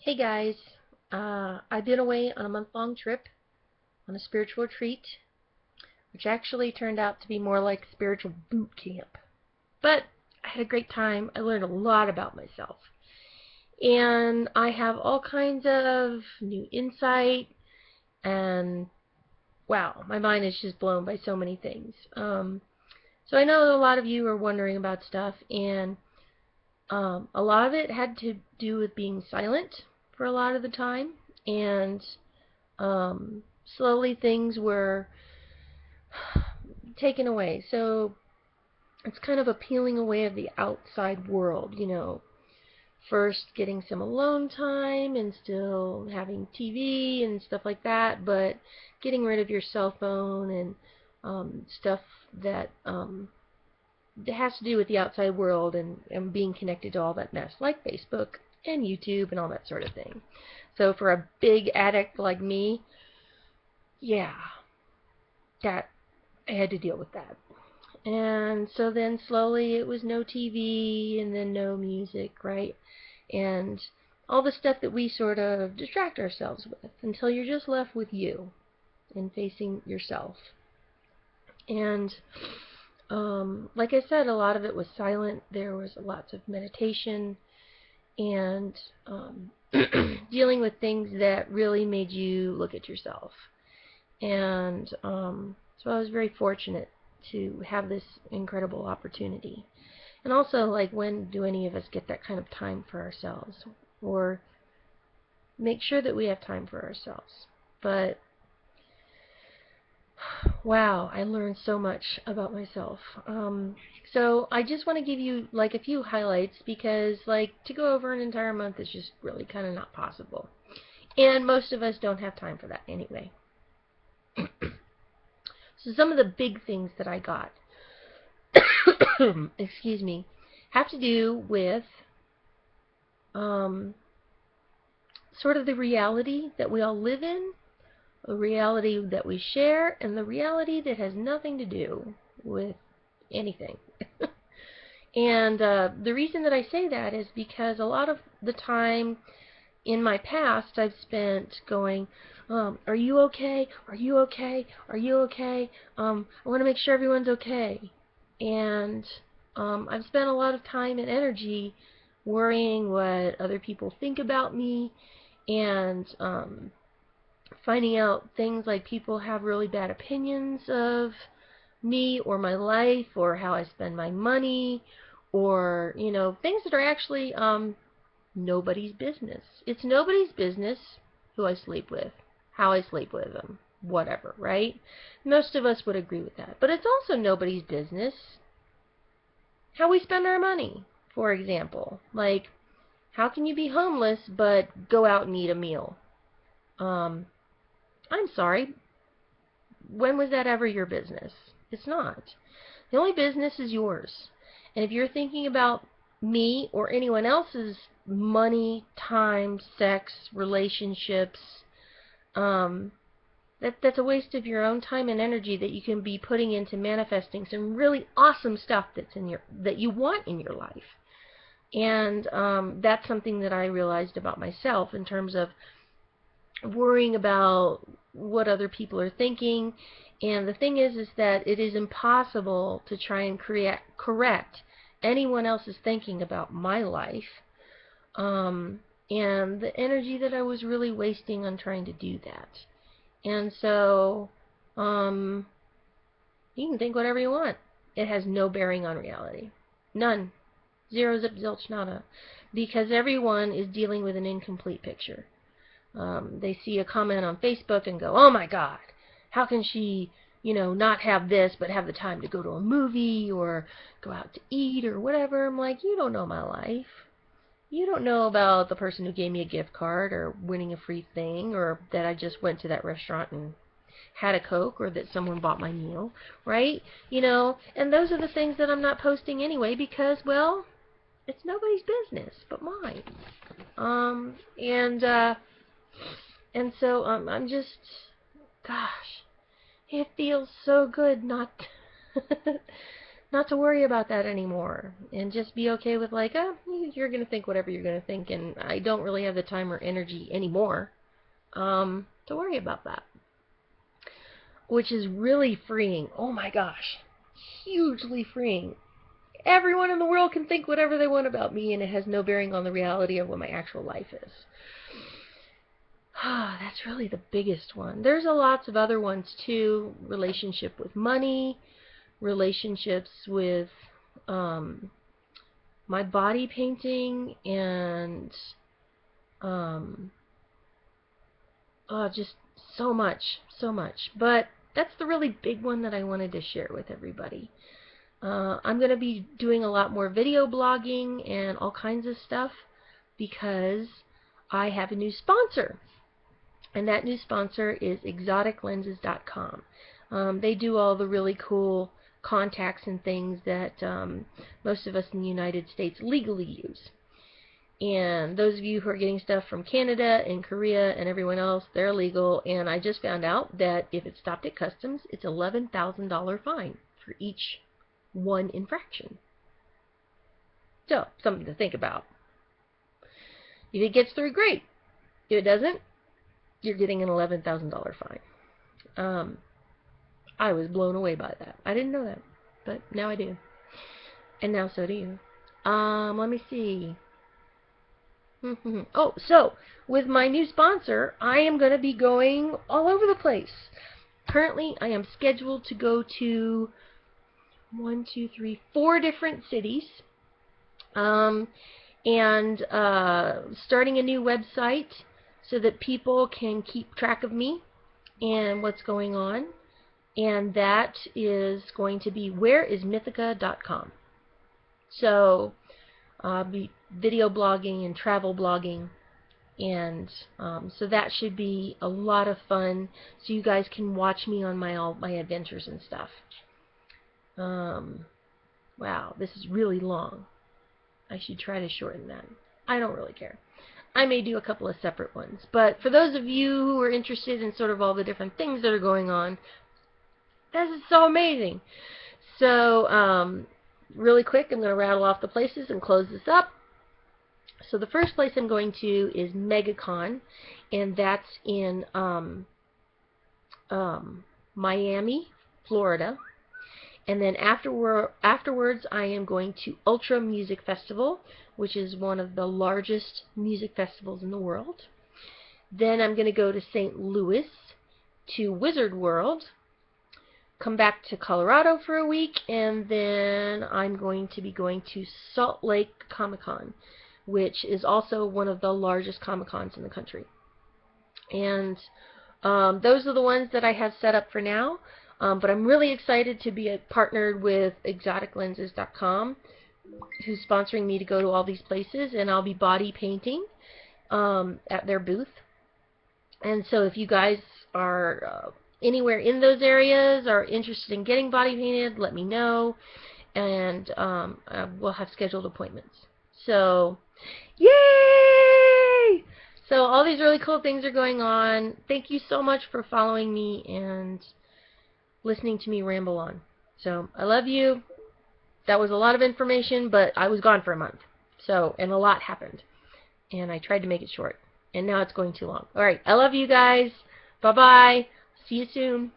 Hey guys, I've been away on a month-long trip on a spiritual retreat, which actually turned out to be more like spiritual boot camp. But I had a great time. I learned a lot about myself. And I have all kinds of new insight, and wow, my mind is just blown by so many things. So I know a lot of you are wondering about stuff, and a lot of it had to do with being silent for a lot of the time, and slowly things were taken away. So it's kind of a peeling away of the outside world. First getting some alone time and still having TV and stuff like that, but getting rid of your cell phone and stuff that has to do with the outside world and being connected to all that mess, like Facebook and YouTube and all that sort of thing. So for a big addict like me, yeah, that I had to deal with that. And so then slowly it was no TV and then no music, right? And all the stuff that we sort of distract ourselves with until you're just left with you and facing yourself. And like I said, a lot of it was silent. There was lots of meditation and dealing with things that really made you look at yourself. And so I was very fortunate to have this incredible opportunity. And also, like, when do any of us get that kind of time for ourselves? Or make sure that we have time for ourselves. But, wow, I learned so much about myself. So I just want to give you, like, a few highlights because, like, to go over an entire month is just really kind of not possible. And most of us don't have time for that anyway. So some of the big things that I got, excuse me, have to do with sort of the reality that we all live in, the reality that we share, and the reality that has nothing to do with anything. And the reason that I say that is because a lot of the time in my past I've spent going, are you okay? Are you okay? Are you okay? I want to make sure everyone's okay. And I've spent a lot of time and energy worrying what other people think about me and finding out things like people have really bad opinions of me or my life or how I spend my money or, things that are actually nobody's business. It's nobody's business who I sleep with, how I sleep with them, whatever, right? Most of us would agree with that. But it's also nobody's business how we spend our money, for example. Like, how can you be homeless but go out and eat a meal? I'm sorry. When was that ever your business? It's not. The only business is yours. And if you're thinking about me or anyone else's money, time, sex, relationships, that's a waste of your own time and energy that you can be putting into manifesting some really awesome stuff that you want in your life. And that's something that I realized about myself in terms of worrying about what other people are thinking. And the thing is that it is impossible to try and correct anyone else's thinking about my life, and the energy that I was really wasting on trying to do that. And so, you can think whatever you want. It has no bearing on reality. None. Zero, zip, zilch, nada. Because everyone is dealing with an incomplete picture. They see a comment on Facebook and go, oh my God, how can she, not have this but have the time to go to a movie or go out to eat or whatever. I'm like, you don't know my life. You don't know about the person who gave me a gift card or winning a free thing or that I just went to that restaurant and had a Coke or that someone bought my meal, right? And those are the things that I'm not posting anyway because, well, it's nobody's business but mine. And so I'm just, gosh, it feels so good not not to worry about that anymore, and just be okay with like, oh, you're going to think whatever you're going to think, and I don't really have the time or energy anymore to worry about that, which is really freeing. Oh my gosh, hugely freeing. Everyone in the world can think whatever they want about me, and it has no bearing on the reality of what my actual life is. That's really the biggest one. There's lots of other ones too. Relationship with money, relationships with my body painting, and just so much, so much. But that's the really big one that I wanted to share with everybody. I'm going to be doing a lot more video blogging and all kinds of stuff because I have a new sponsor. And that new sponsor is exoticlenses.com. They do all the really cool contacts and things that most of us in the United States legally use. And those of you who are getting stuff from Canada and Korea and everyone else, they're legal. And I just found out that if it's stopped at customs, it's $11,000 fine for each one infraction. So, something to think about. If it gets through, great. If it doesn't, you're getting an $11,000 fine. I was blown away by that. I didn't know that, but now I do. And now so do you. Let me see. Oh, so, with my new sponsor, I am going to be going all over the place. Currently, I am scheduled to go to 4 different cities. And starting a new website so that people can keep track of me and what's going on. And that is going to be whereismythica.com. So I'll be video blogging and travel blogging, and so that should be a lot of fun, so you guys can watch me on all my adventures and stuff. Wow, this is really long. I should try to shorten that. I don't really care. I may do a couple of separate ones, but for those of you who are interested in sort of all the different things that are going on, this is so amazing. So, really quick, I'm going to rattle off the places and close this up. So the first place I'm going to is MegaCon, and that's in Miami, Florida. And then afterwards, I am going to Ultra Music Festival, which is one of the largest music festivals in the world. Then I'm going to go to St. Louis, to Wizard World, come back to Colorado for a week, and then I'm going to be going to Salt Lake Comic-Con, which is also one of the largest Comic-Cons in the country. And those are the ones that I have set up for now. But I'm really excited to be partnered with exoticlenses.com, who's sponsoring me to go to all these places, and I'll be body painting at their booth. And so if you guys are anywhere in those areas or interested in getting body painted, let me know, and we'll have scheduled appointments. So, yay! So all these really cool things are going on. Thank you so much for following me and listening to me ramble on. So, I love you. That was a lot of information, but I was gone for a month. So, and a lot happened. And I tried to make it short. And now it's going too long. Alright, I love you guys. Bye-bye. See you soon.